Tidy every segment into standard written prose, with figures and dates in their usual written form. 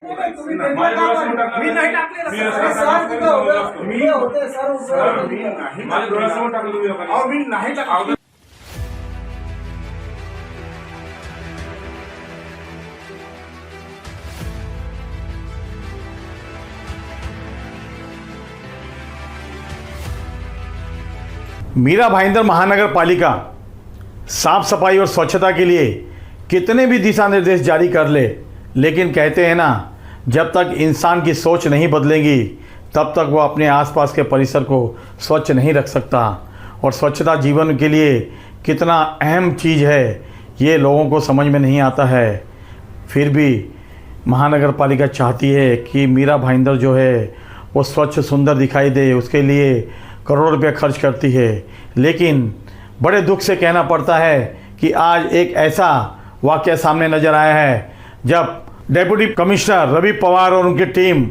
मी नाही टाकले मी होते सर माझ्या डोळ्यासमोर टाकलं तुम्ही लोकांनी मी नाही टाकलं। मीरा भाईंदर महानगर पालिका साफ सफाई और स्वच्छता के लिए कितने भी दिशा निर्देश जारी कर ले, लेकिन कहते हैं ना, जब तक इंसान की सोच नहीं बदलेगी तब तक वो अपने आसपास के परिसर को स्वच्छ नहीं रख सकता। और स्वच्छता जीवन के लिए कितना अहम चीज़ है ये लोगों को समझ में नहीं आता है। फिर भी महानगर पालिका चाहती है कि मीरा भाईंदर जो है वो स्वच्छ सुंदर दिखाई दे, उसके लिए करोड़ों रुपये खर्च करती है। लेकिन बड़े दुख से कहना पड़ता है कि आज एक ऐसा वाक़या सामने नज़र आया है जब डेप्यूटी कमिश्नर रवि पवार और उनकी टीम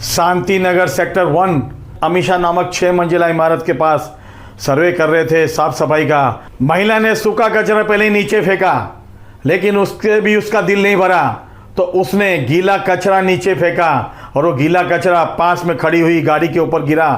शांति नगर सेक्टर 1 अमीशा नामक 6 मंजिला इमारत के पास सर्वे कर रहे थे साफ सफाई का। महिला ने सूखा कचरा पहले ही नीचे फेंका, लेकिन उसके भी उसका दिल नहीं भरा तो उसने गीला कचरा नीचे फेंका और वो गीला कचरा पास में खड़ी हुई गाड़ी के ऊपर गिरा।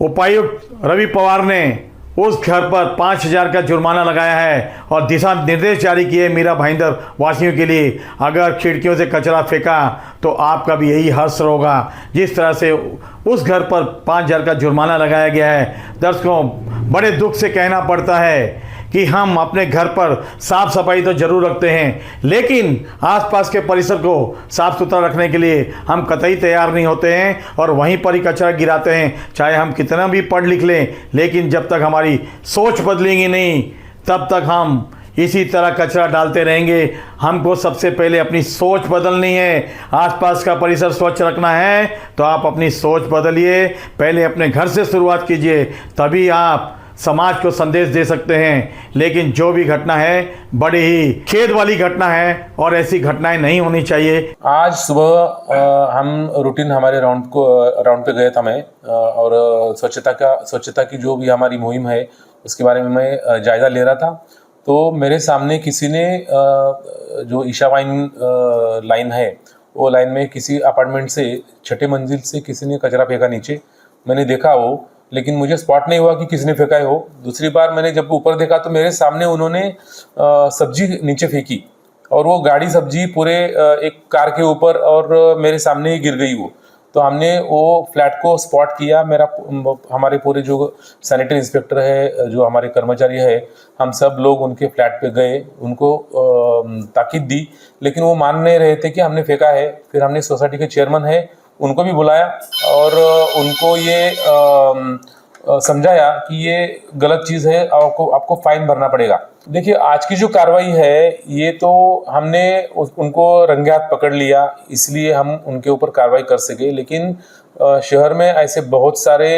उपायुक्त रवि पवार ने उस घर पर 5,000 का जुर्माना लगाया है और दिशा निर्देश जारी किए मीरा भाईंदर वासियों के लिए। अगर खिड़कियों से कचरा फेंका तो आपका भी यही हर्ष होगा जिस तरह से उस घर पर 5,000 का जुर्माना लगाया गया है। दर्शकों, बड़े दुख से कहना पड़ता है कि हम अपने घर पर साफ सफाई तो जरूर रखते हैं, लेकिन आसपास के परिसर को साफ सुथरा रखने के लिए हम कतई तैयार नहीं होते हैं और वहीं पर ही कचरा गिराते हैं। चाहे हम कितना भी पढ़ लिख लें, लेकिन जब तक हमारी सोच बदलेंगी नहीं तब तक हम इसी तरह कचरा डालते रहेंगे। हमको सबसे पहले अपनी सोच बदलनी है। आसपास का परिसर स्वच्छ रखना है तो आप अपनी सोच बदलिए, पहले अपने घर से शुरुआत कीजिए, तभी आप समाज को संदेश दे सकते हैं। लेकिन जो भी घटना है बड़ी ही खेद वाली घटना है और ऐसी घटनाएं नहीं होनी चाहिए। आज सुबह हम रूटीन हमारे राउंड पे गए था मैं, और स्वच्छता की जो भी हमारी मुहिम है उसके बारे में मैं जायज़ा ले रहा था। तो मेरे सामने किसी ने जो ईशा वाइन लाइन है वो लाइन में किसी अपार्टमेंट से 6ठे मंजिल से किसी ने कचरा फेंका नीचे। मैंने देखा वो, लेकिन मुझे स्पॉट नहीं हुआ कि किसने फेंका है वो। दूसरी बार मैंने जब ऊपर देखा तो मेरे सामने उन्होंने सब्जी नीचे फेंकी और वो गाड़ी सब्जी पूरे एक कार के ऊपर और मेरे सामने ही गिर गई वो। तो हमने वो फ्लैट को स्पॉट किया। हमारे पूरे जो सैनिटरी इंस्पेक्टर है, जो हमारे कर्मचारी है, हम सब लोग उनके फ्लैट पे गए, उनको ताकीद दी, लेकिन वो मान नहीं रहे थे कि हमने फेंका है। फिर हमने सोसाइटी के चेयरमैन है उनको भी बुलाया और उनको ये समझाया कि ये गलत चीज़ है, आपको फाइन भरना पड़ेगा। देखिए, आज की जो कार्रवाई है ये तो हमने उनको रंगे हाथ पकड़ लिया, इसलिए हम उनके ऊपर कार्रवाई कर सके। लेकिन शहर में ऐसे बहुत सारे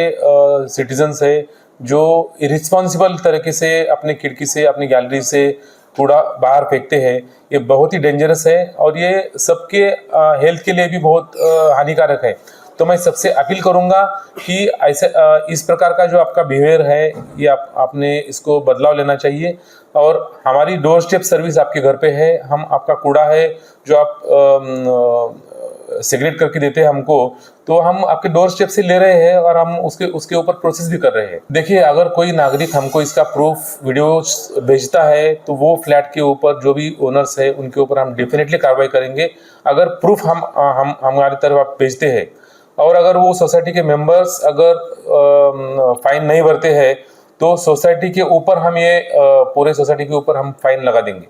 सिटीजन्स है जो इरिस्पॉन्सिबल तरीके से अपने खिड़की से, अपनी गैलरी से कूड़ा बाहर फेंकते हैं। ये बहुत ही डेंजरस है और ये सबके हेल्थ के लिए भी बहुत हानिकारक है। तो मैं सबसे अपील करूंगा कि ऐसे इस प्रकार का जो आपका बिहेवियर है ये आपने इसको बदलाव लेना चाहिए। और हमारी डोर स्टेप सर्विस आपके घर पे है। हम आपका कूड़ा है जो आप सेग्रेट करके देते हैं हमको, तो हम आपके डोर स्टेप से ले रहे हैं और हम उसके ऊपर प्रोसेस भी कर रहे हैं। देखिए, अगर कोई नागरिक हमको इसका प्रूफ वीडियो भेजता है तो वो फ्लैट के ऊपर जो भी ओनर्स है उनके ऊपर हम डेफिनेटली कार्रवाई करेंगे। अगर प्रूफ हम हमारी तरफ आप भेजते हैं और अगर वो सोसाइटी के मेंबर्स अगर फाइन नहीं भरते हैं तो सोसाइटी के ऊपर हम ये पूरे सोसाइटी के ऊपर हम फाइन लगा देंगे।